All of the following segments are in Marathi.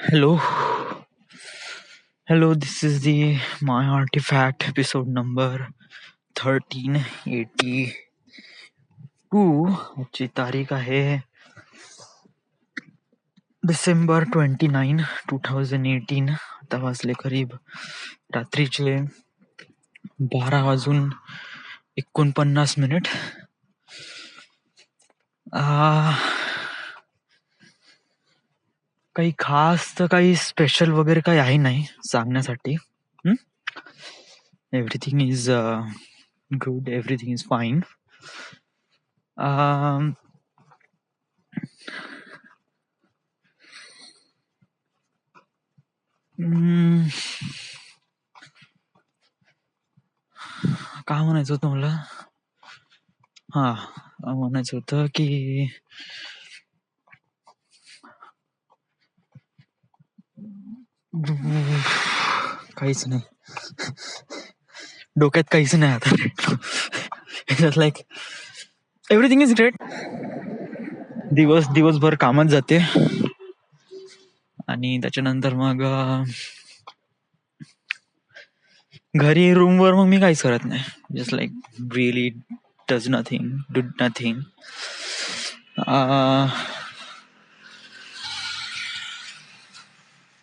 Hello, hello. This is the My Artifact episode number 1382. आजची तारीख आहे डिसेंबर 29, 2018. आता वाजले करीब रात्रीचे 12:49. काही खास तर काही स्पेशल वगैरे काही आहे नाही सांगण्यासाठी. Everything is good, everything is fine. काय म्हणायचं होतं मला? म्हणायचं होतं की काहीच नाही, डोक्यात काहीच नाही आता. Like everything is great. दिवसभर कामात जाते आणि त्याच्यानंतर मग घरी रूमवर मग मी काहीच करत नाही. Just like really does nothing, do nothing.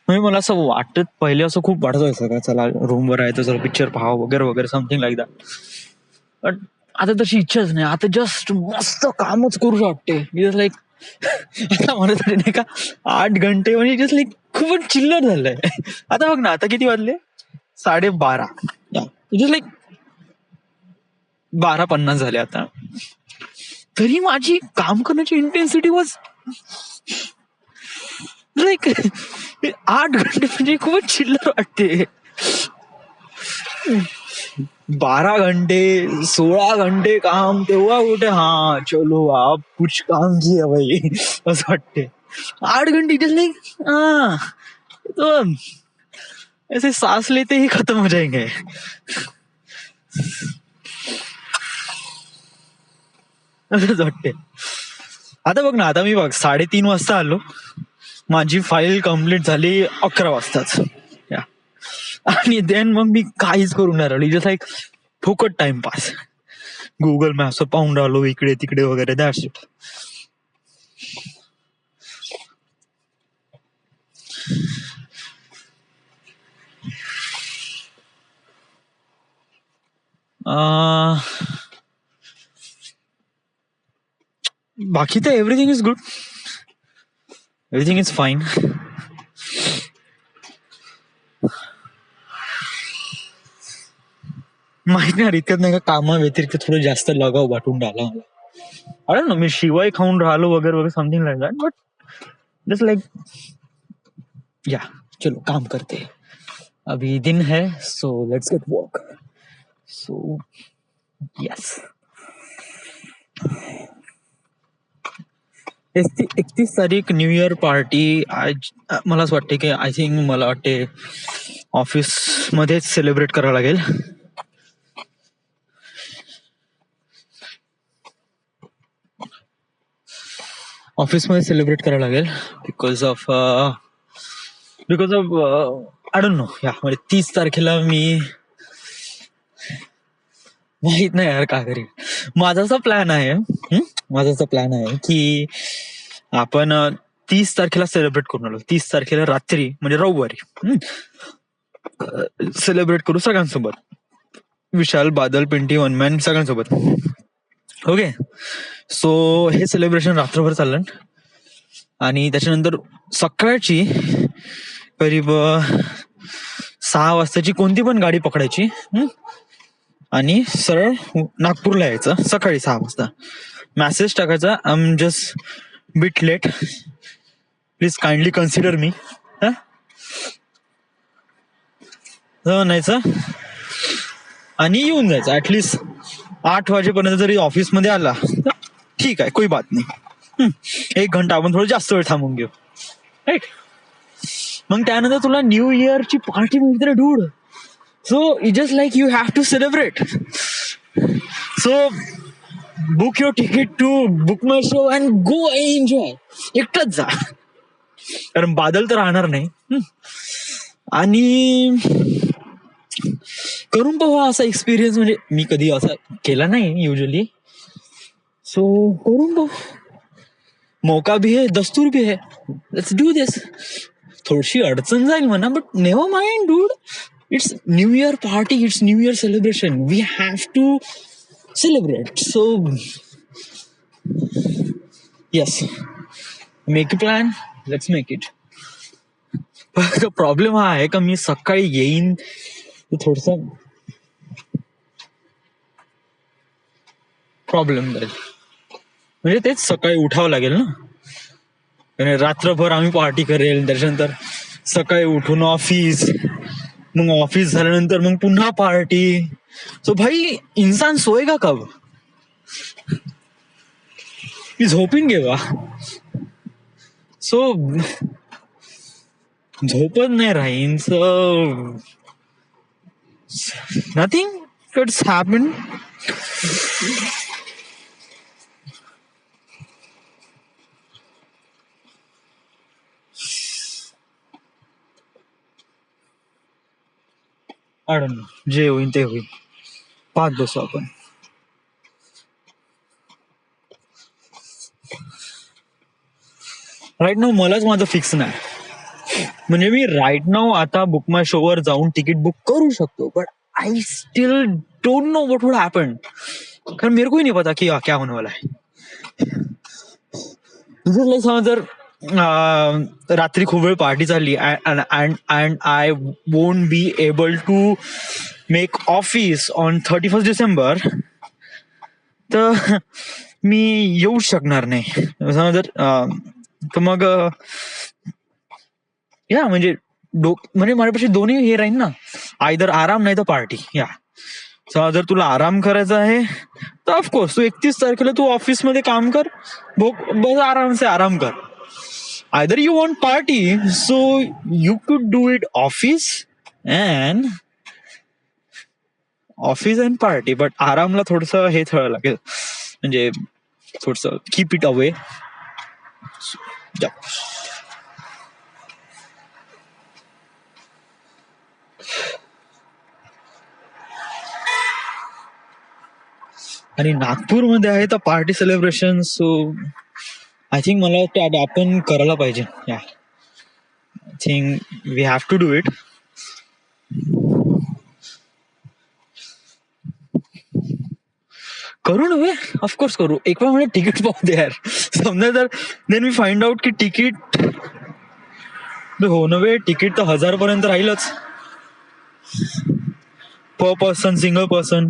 मला असं वाटत, पहिले असं खूप वाटत व्हायचं का चला रूमवर आहे तर चला पिक्चर पाहावं वगैरे वगैरे, समथिंग लाईक दॅट. बट आता तशी इच्छाच नाही. आता जस्ट मस्त कामच करू वाटते. जस्ट लाईक आता म्हणत नाही का 8 घंटे म्हणजे जस्ट लाईक खूपच चिल्लर झालंय. आता बघ ना, आता किती वाजले? 12:30. जस्ट लाईक 12:50 झाले आता. तरी माझी काम करण्याची इंटेन्सिटी वॉज लाईक 8 घंटे म्हणजे खूपच चिल्लर वाटते. 12 घंटे 16 घंटे काम तेव्हा कुठे चलो आप कुछ काम किया भाई असं वाटते. 8 घंटे जस्ट लाईक तो ऐसे सांस लेते ही खत्म हो जाएंगे. असंच वाटते. आता बघ ना, आता मी 3:30 वाजता आलो. माझी फाईल कम्प्लीट झाली 11 वाजताच. आणि देन मग मी काहीच करून नाही राहिलो. जस्ट लाईक फुकट टाइमपास. गुगल मॅप्स पाहून राहिलो इकडे तिकडे वगैरे. That's it. बाकी तर everything is good, everything is fine. माहित नाही इतक्यात नाही का कामा व्यतिरिक्त थोडं जास्त लगाव वाटून राहिला मला. अरे ना, मी शिवाय खाऊन राहिलो वगैरे वगैरे, something like that. But just like या चलो काम करते. अभी दिन है so let's get work. So yes. 31 तारीख न्यू इयर पार्टी. आज मला असं वाटते की आय थिंक मला वाटते ऑफिस मध्येच सेलिब्रेट करावं लागेल. ऑफिसमध्ये सेलिब्रेट करावं लागेल because of I don't know. म्हणजे 30 तारखेला मी माहित नाही यार का करेल. माझा असा प्लॅन आहे की आपण 30 तारखेला सेलिब्रेट करून आलो. 30 तारखेला रात्री म्हणजे रविवारी सेलिब्रेट करू सगळ्यांसोबत. विशाल, बादल, पिंटी, वनमॅन सगळ्यांसोबत. ओके. सो हे सेलिब्रेशन रात्रभर चाललं आणि त्याच्यानंतर सकाळची करीब 6 वाजताची कोणती पण गाडी पकडायची आणि सरळ नागपूरला यायचं सकाळी 6 वाजता. मेसेज टाकायचा, I am just bit late, please kindly consider me. म्हणायचं आणि येऊन जायचं. ऍटलिस्ट 8 वाजेपर्यंत जरी ऑफिसमध्ये आला तर ठीक आहे, कोई बात नाही. 1 घंटा आपण थोडं जास्त वेळ थांबून घेऊ, राईट. मग त्यानंतर तुला न्यू इयरची पार्टी मिळते dude. So it's just like you have to celebrate. So book your ticket to Book My Show and go and enjoy. एकटाच जा. कारण बादल तर राहणार नाही. आणि करून पाहू असा एक्सपिरियन्स, म्हणजे मी कधी असा केला नाही युजली, सो करून पाहू. मौका भी है, दस्तूर भी है, लेट्स डू दिस. थोडीशी अडचण जाईल म्हणा, but never mind dude. It's new year party, it's new year celebration, we have to celebrate. So yes, make a plan, let's make it. Problem हा आहे का मी सकाळी येईन थोडस प्रॉब्लेम जाईल, म्हणजे तेच सकाळी उठावं लागेल ना. आणि रात्रभर आम्ही पार्टी करेल, त्याच्यानंतर सकाळी उठून ऑफिस, मग ऑफिस झाल्यानंतर मग पुन्हा पार्टी. सो भाई इन्सान सोयेगा कब? मी झोपीन केव्हा? सो झोपत नाही राहीन. So nothing Quds happen. I don't know, जे होईल ते होईल. पाहत बसू आपण. राईट नाव मलाच माझं फिक्स नाही. म्हणजे मी राईट नाव आता बुक माय शोवर जाऊन तिकीट बुक करू शकतो, but I still don't know what would happen. कारण मेरे को ही नहीं पता कि क्या होने वाला है. जर रात्री खूप वेळ पार्टी चालली and I won't be able to make office on 31 December, तर मी येऊ शकणार नाही. जर तर मग या म्हणजे म्हणजे माझ्यापाशी दोन्ही हे राहील ना, आयदर आराम नाही तर पार्टी. या जर तुला आराम करायचा आहे तर ऑफकोर्स तू 31 तारखेला तू ऑफिस मध्ये काम कर, बस आराम से आराम कर. Either you want party, so you could do it office and party, but आरामला थोडस हे ठेवावं लागेल, म्हणजे थोडस कीप इट अवे. आणि नागपूरमध्ये आहे तर party celebration, so I think मला वाटतं आपण करायला पाहिजे. या I think we have to do it. करू नव्हे, ऑफकोर्स करू. एक वेळ म्हणजे तिकीट पाहू दे यार. समजा तर देन वी फाइंड आउट की तिकीट हो नव्हे, तिकीट तर 1000 पर्यंत राहीलच पर पर्सन, सिंगल पर्सन.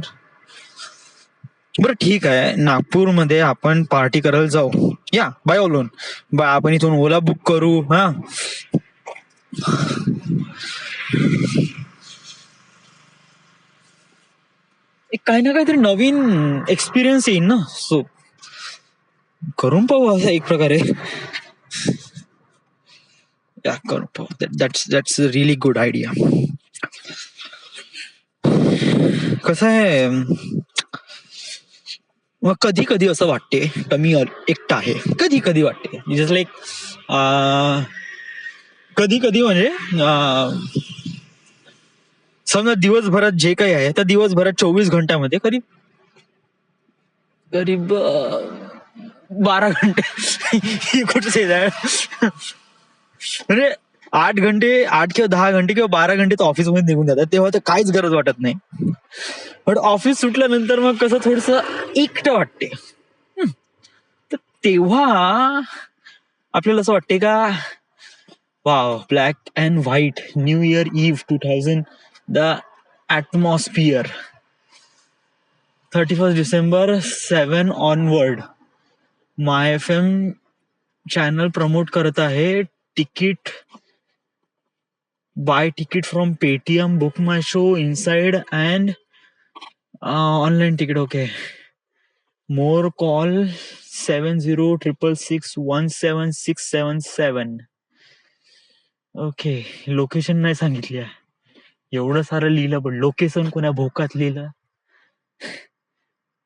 बरं ठीक आहे, नागपूरमध्ये आपण पार्टी करायला जाऊ. या बाय ओलोन, बाय आपण इथून ओला बुक करू. हा एक काही ना काहीतरी नवीन एक्सपिरियन्स येईल ना. सो करून पाहू असं एक प्रकारे. या करून पाहू. That's really good idea. कसं आहे, मग कधी कधी असं वाटते का मी एकटा आहे. कधी कधी वाटते जस्ट लाईक कधी कधी म्हणजे समजा दिवसभरात जे काही आहे त्या दिवसभरात 24 घंट्यामध्ये करीब 12 घंटे कुठे म्हणजे 8 किंवा 10 घंटे किंवा 12 घंटे तर ऑफिसमध्ये निघून जातात, तेव्हा तर काहीच गरज वाटत नाही. पण ऑफिस सुटल्यानंतर मग कसं थोडस एकटं वाटते. तर तेव्हा आपल्याला असं वाटते का wow, black and white new year eve 2000, the atmosphere 31 December 7 onward. My FM channel promote करत आहे ticket. Buy ticket from Paytm, Book My Show, inside and online ticket. Okay, more call 7066617677. Okay, location नाही सांगितली आहे. एवढं सारं लिहिलं पण लोकेशन कोण्या भोकात लिहिलं.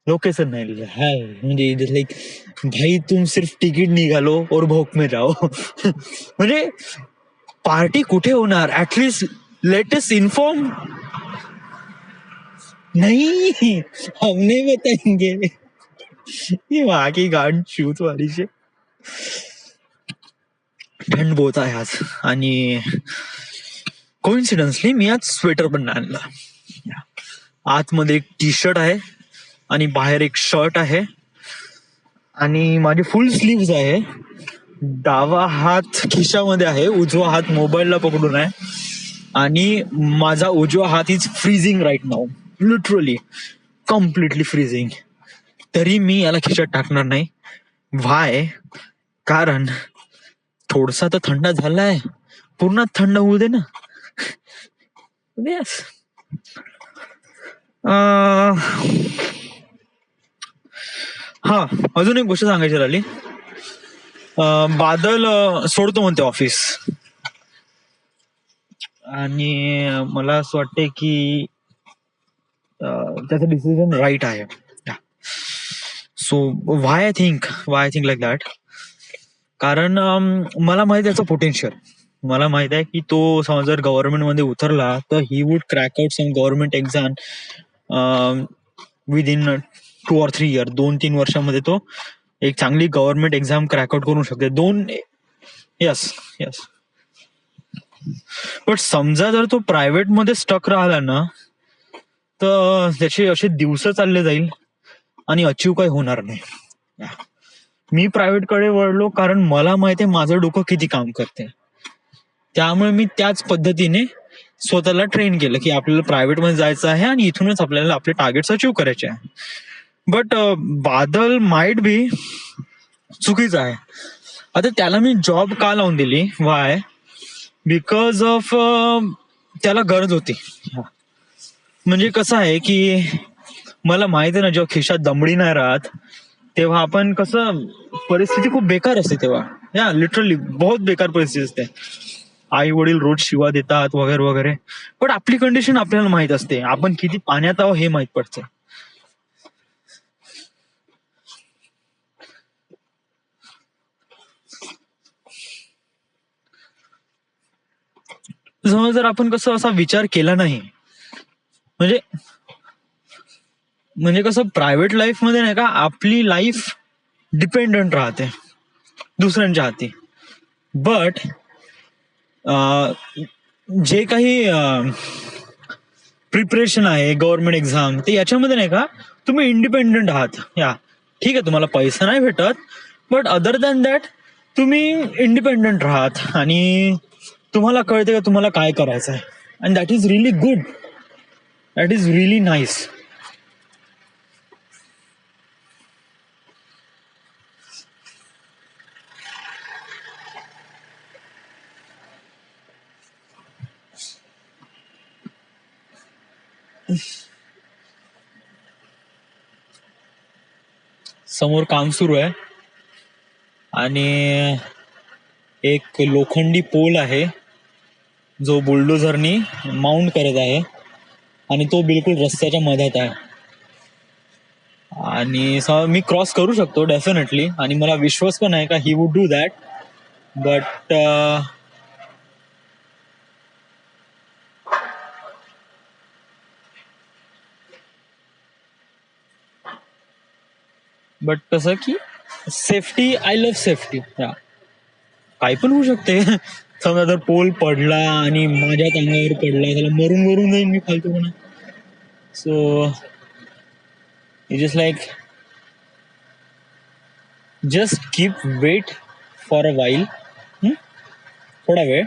लोकेशन नाही लिहिलं. हाय म्हणजे जस्ट लाईक भाई तुम सिर्फ तिकीट निघालो और भोक में जाओ. म्हणजे पार्टी कुठे होणार ऍटलीस्ट लेटेस्ट इन्फॉर्म. नहीं हमने बताएंगे. ये वहां की गांड शूज वाली से. थंड बहुत आहे आज आणि कोइन्सिडन्सली मी आज स्वेटर पण नाही आणलं. आतमध्ये एक टी शर्ट आहे आणि बाहेर एक शर्ट आहे आणि माझी फुल स्लीव्ज आहे. डावा हात खिशामध्ये आहे, उजवा हात मोबाईलला पकडून आहे आणि माझा उजवा हात is freezing right now, literally completely freezing. तरी मी याला खिशात टाकणार नाही. व्हाय? कारण थोडसा तर थंड झालाय, पूर्ण थंड होऊ दे ना. येस. हा, अजून एक गोष्ट सांगायची राहिली. बादल सोडतो म्हणते ऑफिस आणि मला असं वाटतंय की त्याचं डिसिजन राईट आहे. So why I think like that. कारण मला माहिती आहे त्याचं पोटेन्शियल. मला माहित आहे की तो समज जर गव्हर्नमेंट मध्ये उतरला तर he would crack out some government exam within 2 or 3 years. 2-3 वर्षामध्ये तो एक चांगली गव्हर्नमेंट एक्झाम क्रॅक आउट करू शकते. Yes yes. पण समजा जर तो प्रायव्हेट मध्ये स्टक राहिला ना तर त्याचे असे दिवस चालले जाईल आणि अचीव काही होणार नाही. मी प्रायव्हेट कडे वळलो कारण मला माहिती आहे माझं डोकं किती काम करते. त्यामुळे मी त्याच पद्धतीने स्वतःला ट्रेन केलं की आपल्याला प्रायव्हेट मध्ये जायचं आहे आणि इथूनच आपल्याला आपले टार्गेट्स अचीव करायचे आहे. बट बादल माइट बी चुकीचं आहे. आता त्याला मी जॉब का लावून दिली? वाय? बिकॉज ऑफ त्याला गरज होती. म्हणजे कसं आहे की मला माहित आहे ना, जेव्हा खिशात दमडी नाही राहत तेव्हा आपण कसं, परिस्थिती खूप बेकार असते तेव्हा. या लिटरली बहुत बेकार परिस्थिती असते. आई वडील रोज शिवा देतात वगैरे वगैरे. पण आपली कंडिशन आपल्याला माहित असते, आपण किती पाण्यात आहोत हे माहित पडतं. समज जर आपण कसं असा विचार केला नाही, म्हणजे म्हणजे कसं प्रायव्हेट लाईफ मध्ये नाही का आपली लाईफ डिपेंडंट राहते दुसऱ्यांच्या हाती. बट जे काही प्रिपरेशन आहे गव्हर्नमेंट एक्झाम ते याच्यामध्ये नाही का तुम्ही इंडिपेंडंट आहात. या ठीक आहे, तुम्हाला पैसा नाही भेटत बट अदर दॅन दॅट तुम्ही इंडिपेंडंट राहात आणि तुम्हाला कळते का तुम्हाला काय करायचं आहे. And that is really good, that is really nice. समोर काम सुरू आहे आणि एक लोखंडी पोल आहे जो बुलडोझरनी माउंट करत आहे आणि तो बिलकुल रस्त्याच्या मध्यात आहे. आणि मी क्रॉस करू शकतो डेफिनेटली आणि मला विश्वास पण आहे का he would do that. But कसं की सेफ्टी, आय लव्ह सेफ्टी. काही पण होऊ शकते. समजा जर पोल पडला आणि माझ्या अंगावर पडला त्याला मरून मरून जाईन मी फालतू म्हणा. So it is like just keep wait for a while. थोडा वेळ.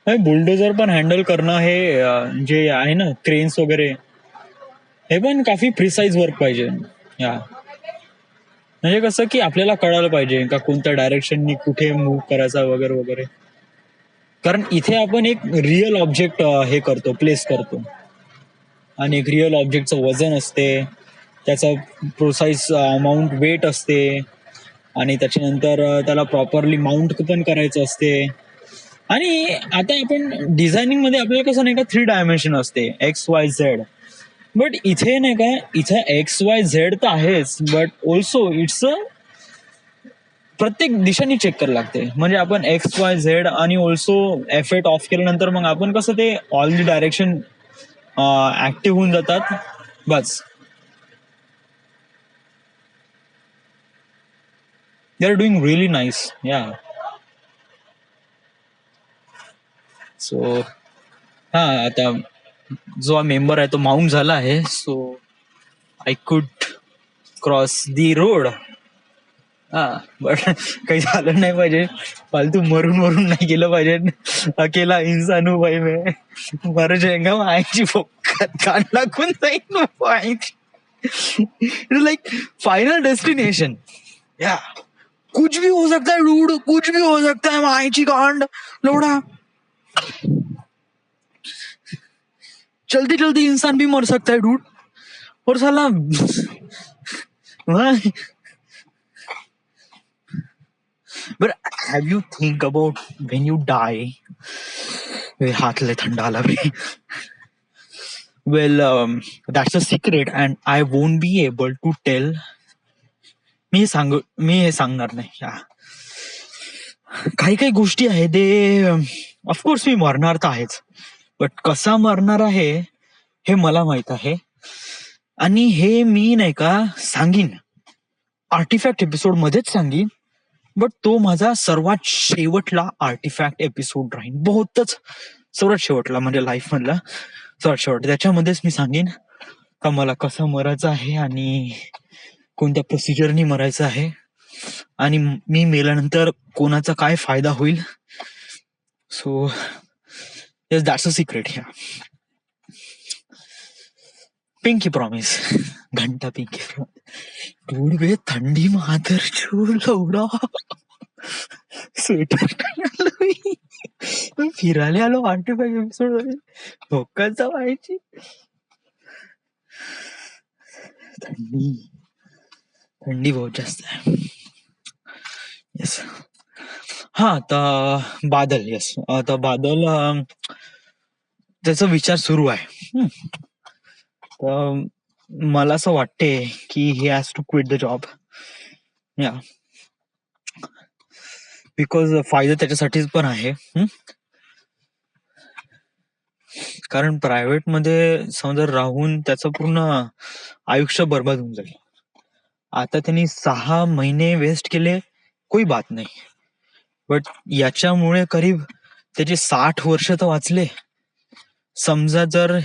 बुलडोजर पण हँडल करणं हे जे आहे ना क्रेन्स वगैरे हे पण काफी प्रिसाइज वर्क पाहिजे. या म्हणजे कसं की आपल्याला कळायला पाहिजे का कोणत्या डायरेक्शननी कुठे मूव्ह करायचा वगैरे वगैरे. कारण इथे आपण एक रिअल ऑब्जेक्ट हे करतो, प्लेस करतो, आणि एक रिअल ऑब्जेक्टचं वजन असते, त्याचा प्रोसाईज अमाऊंट वेट असते, आणि त्याच्यानंतर त्याला प्रॉपरली माउंट पण करायचं असते. आणि आता आपण डिझायनिंग मध्ये आपल्याला कसं नाही का 3 डायमेन्शन असते, XYZ. बट इथे नाही का, इथे XYZ तर आहेच, बट ऑल्सो इट्स प्रत्येक दिशांनी चेक करायला लागते. म्हणजे आपण XYZ आणि ऑल्सो F8 ऑफ केल्यानंतर मग आपण कसं ते ऑल दी डायरेक्शन ऍक्टिव्ह होऊन जातात. बस they are doing really nice. Yeah so हा, आता जो मेंबर आहे तो माउंट झाला आहे, so I could cross the road. हा, बट काही झालं नाही पाहिजे, फालतू मरून मरून नाही गेलं पाहिजे. अकेला इंसान हूं भाई मैं, मर जाएगा आईची फोकात कान लागून जाईल आईची. Like final destination. या कुछ भी हो सकता है डूड, कुछ भी हो सकता है मायची कांड लोड़ा. जल्दी जल्दी इंसान भी मर सकता है डूड. और साला but have you think about when you die? हाथ ले थंडा आला बे. Well, that's a secret and I won't be able to tell. मी हे सांगणार नाही. काही काही गोष्टी आहेत ते ऑफकोर्स मी मरणार तर आहेच, बट कसा मरणार आहे हे मला माहित आहे. आणि हे मी नाही का सांगीन, आर्टिफॅक्ट एपिसोड मध्येच सांगीन, बट तो माझा सर्वात शेवटला आर्टिफॅक्ट एपिसोड राहील, बहुतच सर्वात शेवटला, म्हणजे लाईफ मधला सर्वात शेवट. त्याच्यामध्येच मी सांगेन का मला कसं मरायचं आहे आणि कोणत्या प्रोसिजरनी मरायचं आहे, आणि मी मेल्यानंतर कोणाचा काय फायदा होईल. So yes, that's a secret. ह्या पिंकी प्रॉमिस, घंटा पिंकी प्रॉमिस. बे थंडी माधर छो लवडा, स्वेटर फिरायला आलो आर्टिफॅक्ट एपिसोड भोकाचा व्हायची. थंडी बहुत जास्त आहे. येस. हा, आता बादल. येस, आता बादल त्याचा विचार सुरू आहे. तर मला असं वाटते की he has to quit the job. Yeah because फायदा त्याच्यासाठीच पण आहे. कारण प्रायव्हेट मध्ये समजा राहून त्याचं पूर्ण आयुष्य बर्बाद होऊन जाईल. आता त्यांनी 6 महिने वेस्ट केले, कोई बात नाही, बट याच्यामुळे करीब त्याचे 60 वर्ष तर वाचले. समजा जर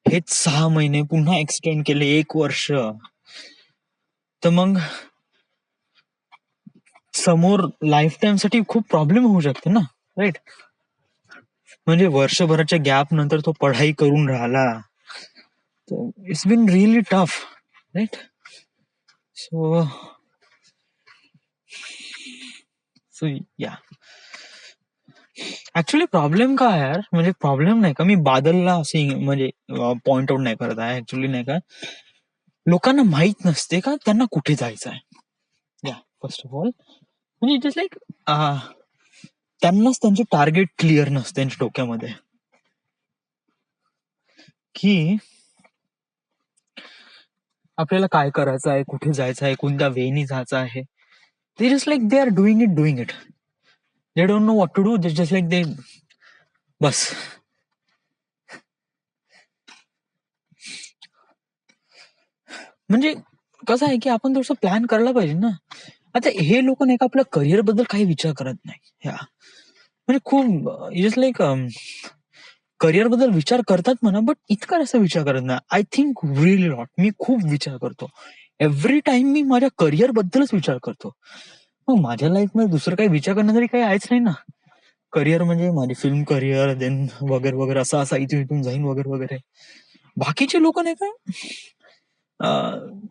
हेच 6 महिने पुन्हा एक्सटेंड केले 1 वर्ष, तर मग समोर लाईफ टाइम साठी खूप प्रॉब्लेम होऊ शकते ना, राईट? म्हणजे वर्षभराच्या गॅप नंतर तो पढाई करून राहिला, it's been really tough, right? So yeah actually problem काय यार, म्हणजे प्रॉब्लेम नाही का, मी बादलला असे म्हणजे पॉइंट आउट नाही करत आहे. ऍक्च्युली नाही का, लोकांना माहित नसते का त्यांना कुठे जायचं आहे. या फर्स्ट ऑफ ऑल म्हणजे इट इज लाईक त्यांनाच त्यांचे टार्गेट क्लिअर नसते त्यांच्या डोक्यामध्ये, की आपल्याला काय करायचं आहे, कुठे जायचं आहे, कोणत्या वेनी जायचं आहे. ते just like they are doing it. They don't know what to do. Just like they बस. म्हणजे कसं आहे की आपण थोडस प्लॅन करायला पाहिजे ना. आता हे लोक नाही का आपल्या करिअर बद्दल काही विचार करत नाही. म्हणजे खूप जस्ट लाईक करिअर बद्दल विचार करतात म्हणा, बट इतका जास्त विचार करत नाही. I think really lot. मी खूप विचार करतो. एव्हरी टाइम मी माझ्या करिअर बद्दलच विचार करतो. मग माझ्या लाईफ मध्ये दुसरं काही विचार करण्यासाठी काही आहेच नाही ना. करिअर म्हणजे माझी फिल्म करिअर, देन वगैरे वगैरे, असं इथून जाईन वगैरे वगैरे. बाकीचे लोक नाही का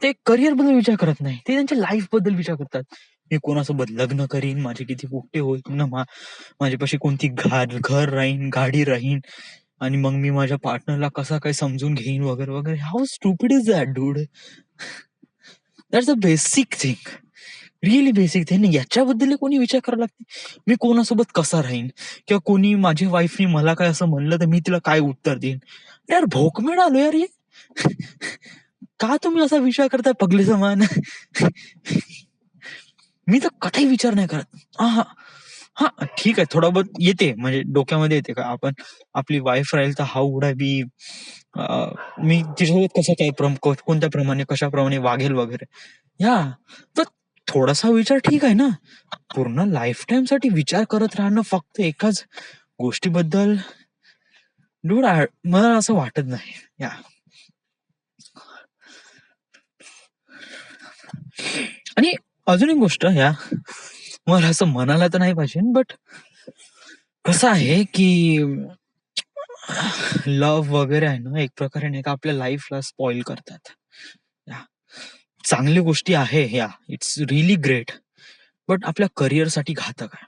ते करिअर बद्दल विचार करत नाही, ते त्यांच्या लाईफ बद्दल विचार करतात. मी कोणासोबत लग्न करीन, माझे किती पोट्टे होईल ना, माझ्यापाशी कोणती घर राहीन, गाडी राहीन, आणि मग मी माझ्या पार्टनरला कसा काय समजून घेईन वगैरे वगैरे. How stupid is that dude. That's a basic thing, really basic thing. याच्याबद्दल कोणी विचार करायला लागते, मी कोणासोबत कसा राहीन, किंवा कोणी माझ्या वाईफने मला काय असं म्हणलं तर मी तिला काय उत्तर देईन. यार भोकमेड आलो यार हे. का तुम्ही असा विचार करताय पगले समान? मी तर कथाही विचार नाही करत. हा हा ठीक आहे, थोडा बहुत येते म्हणजे डोक्यामध्ये येते का आपण आपली वाईफ राहील तर हाऊ वुड आय बी, मी तिच्यासोबत कसं काय कोणत्या प्रमाणे कशाप्रमाणे वागेल वगैरे. या तर थोडासा विचार ठीक आहे ना, पूर्ण लाईफ टाइम साठी विचार करत राहणं फक्त एकाच गोष्टीबद्दल, डूड, मला असं वाटत नाही. या आणि अजून एक गोष्ट, या मला असं म्हणायला तर नाही पाहिजे, बट कसं आहे की लव्ह वगैरे आहे ना, एक प्रकारे नाही का आपल्या लाईफला स्पॉइल करतात. चांगली गोष्टी आहे या, इट्स रिअली ग्रेट, बट आपल्या करिअरसाठी घातक आहे.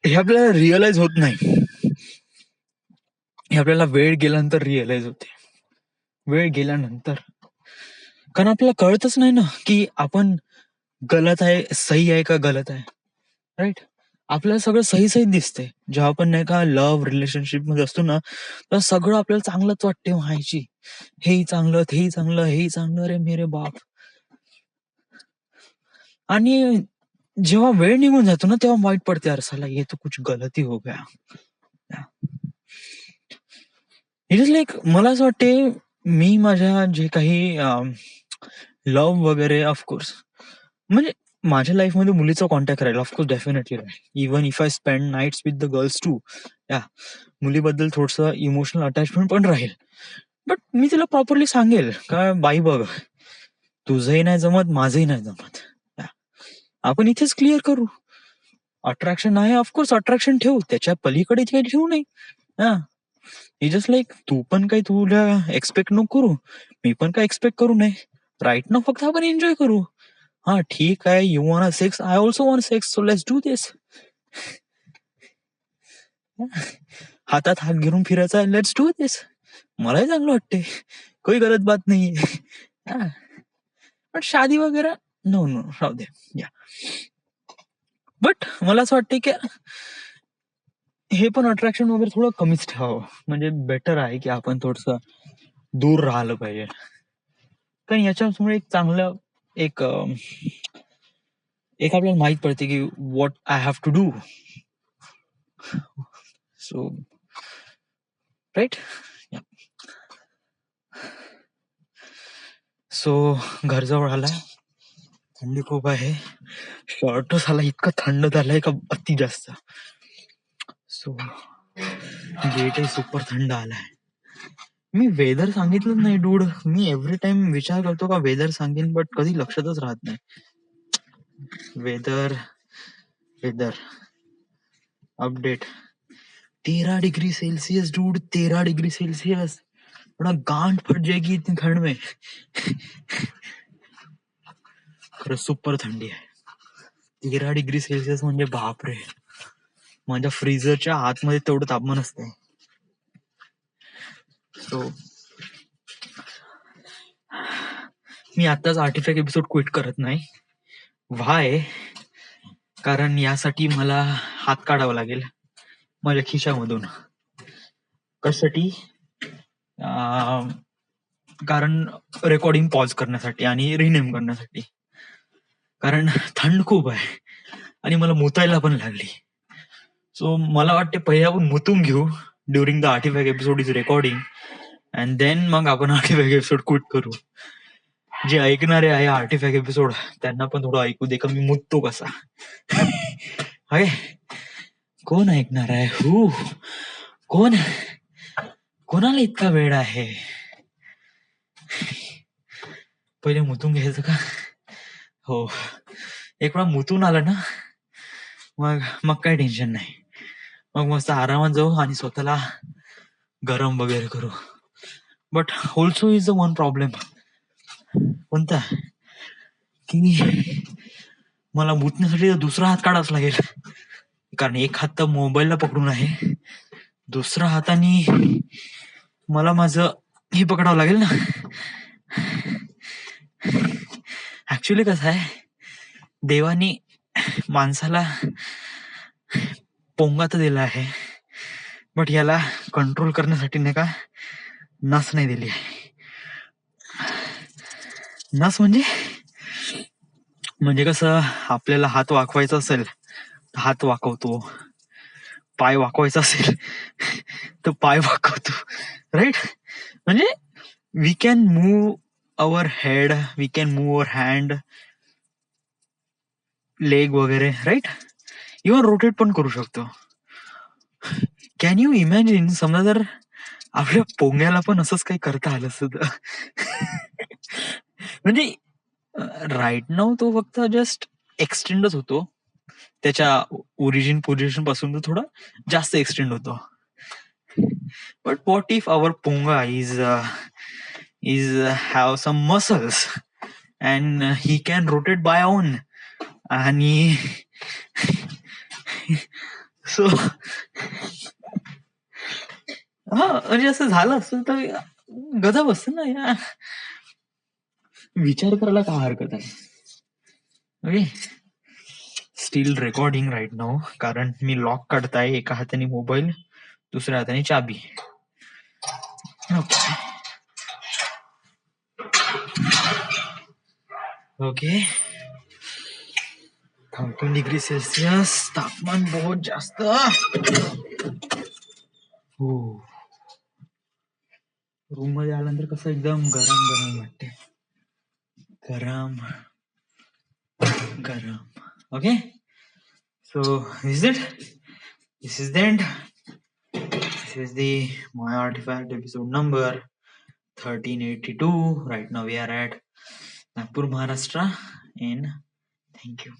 हे आपल्याला रिअलाइज होत नाही, हे आपल्याला वेळ गेल्यानंतर रिअलाइज होते, वेळ गेल्यानंतर. कारण आपल्याला कळतच नाही ना की आपण गलत आहे, सही आहे का गलत आहे, राईट. आपल्याला सगळं सही सही दिसते जेव्हा आपण नाही का लव्ह रिलेशनशिप मध्ये असतो ना, तर सगळं आपल्याला चांगलंच वाटते व्हायची, हेही चांगलं, तेही चांगलं, हेही चांगलं, रे मेरे बाप. आणि जेव्हा वेळ निघून जातो ना तेव्हा वाईट पडते, अरे साला ये तो कुछ गलती हो गया. इट इज लाईक, मला असं वाटते मी माझ्या जे काही लव्ह वगैरे, ऑफकोर्स म्हणजे माझ्या लाईफमध्ये मुलीचा कॉन्टॅक्ट राहील, ऑफकोर्स डेफिनेटली राहील, even if I spend nights with the girls too. या मुलीबद्दल थोडस इमोशनल अटॅचमेंट पण राहील, बट मी तिला प्रॉपरली सांगेल का बाई बघ, तुझंही नाही जमत, माझंही नाही जमत, आपण इथेच क्लिअर करू. अट्रॅक्शन आहे, ऑफकोर्स अट्रॅक्शन ठेवू, त्याच्या पलीकडे काही ठेवू नाही. हा, इट जस्ट लाईक तू पण काही तुला एक्सपेक्ट नको करू, मी पण काय एक्सपेक्ट करू नये, राईट ना, फक्त आपण एन्जॉय करू. हा ठीक आहे, you want sex, I also want sex, so let's do this. हातात हात घेऊन फिरायचा, लेट्स डू दिस, मलाही चांगलं वाटते, काही गलत बात नाहीये. पण शादी वगैरे नो नो, राहू दे. या बट मला असं वाटतं की हे पण अट्रॅक्शन वगैरे थोडं कमीच ठेवावं, म्हणजे बेटर आहे की आपण थोडस दूर राहिलं पाहिजे. कारण याच्यामुळे एक चांगलं एक आपल्याला माहित पडते की what I have to do. So right. So घरजवळ आलाय, थंडी खूप आहे, शॉर्ट झाला, इतकं थंड झालंय का अति जास्त. सो गेट सुपर थंड आलाय. मी वेदर सांगितलं नाही डूड, मी एव्हरी टाइम विचार करतो का वेदर सांगेन, बट कधी लक्षातच राहत नाही. Weather update 13 degree celsius dude, 13 degree celsius, बड़ा गांड फट जाएगी इतनी ठंड में. खरं सुपर थंडी आहे. 13 डिग्री सेल्सियस म्हणजे बापरे, माझ्या फ्रीजरच्या आतमध्ये तेवढं तापमान असते. सो मी आताच आर्टिफॅक्ट एपिसोड क्विट करत नाही. व्हाय? कारण यासाठी मला हात काढावा लागेल माझ्या खिशामधून. कशासाठी? कारण रेकॉर्डिंग पॉज करण्यासाठी आणि रिनेम करण्यासाठी. कारण थंड खूप आहे आणि मला मुतायला पण लागली. सो मला वाटते पहिले आपण मुतून घेऊ during the artifact episode is recording, and then मग आपण आर्टिफॅक्ट एपिसोड क्विट करू. जे ऐकणारे आहे आर्टिफॅक्ट एपिसोड त्यांना पण थोडं ऐकू दे का मी मुततो कसा. हाय, कोण ऐकणार आहे? कोणाला इतका वेळ आहे? पहिले मुतून घ्यायचं का? हो, एक वेळा मुतून आलं ना मग काय टेन्शन नाही, मग मस्त आरामात जाऊ आणि स्वतःला गरम वगैरे करू. But also is the one problem. कोणता? की मला मुतण्यासाठी दुसरा हात काढावाच लागेल, कारण एक हात तर मोबाईलला पकडून आहे, दुसऱ्या हाताने मला माझं हे पकडावं लागेल ना. ऍक्च्युली कसं आहे, देवाने माणसाला पोंगा तर दिला आहे, बट याला कंट्रोल करण्यासाठी नाही का नस नाही दिली आहे. नस म्हणजे कसं, आपल्याला हात वाकवायचा असेल तर हात वाकवतो, पाय वाकवायचा असेल तर पाय वाकवतो, राईट. म्हणजे we can move our head, we can move our hand, leg वगैरे, राईट. इव्हन रोटेट पण करू शकतो. कॅन यू इमॅजिन, समजा जर आपल्या पोंग्याला पण असंच काही करता आलं असतं तर. म्हणजे राईट नाव तो फक्त जस्ट एक्सटेंडच होतो, त्याच्या ओरिजिन पोझिशन पासून तो थोडा जास्त एक्सटेंड होतो. बट व्हॉट इफ आवर पोंगा is have some muscles and he can rotate by own, आणि सो हा, म्हणजे असं झालं असतं तर गजब असतं ना या. विचार करायला काय हरकत आहे. ओके, स्टील रेकॉर्डिंग राईट नाव, कारण मी लॉक काढताय, एका हाताने मोबाईल, दुसऱ्या हाताने चाबी. ओके, 13 डिग्री सेल्सियस तापमान, बहुत जास्त. हो, रूम मध्ये आल्यानंतर कसं एकदम गरम गरम वाटते, गरम गरम. Okay, so this is it, this is the end. This is the My Artifact episode number 1382. Right now we are at Nagpur, Maharashtra, and thank you.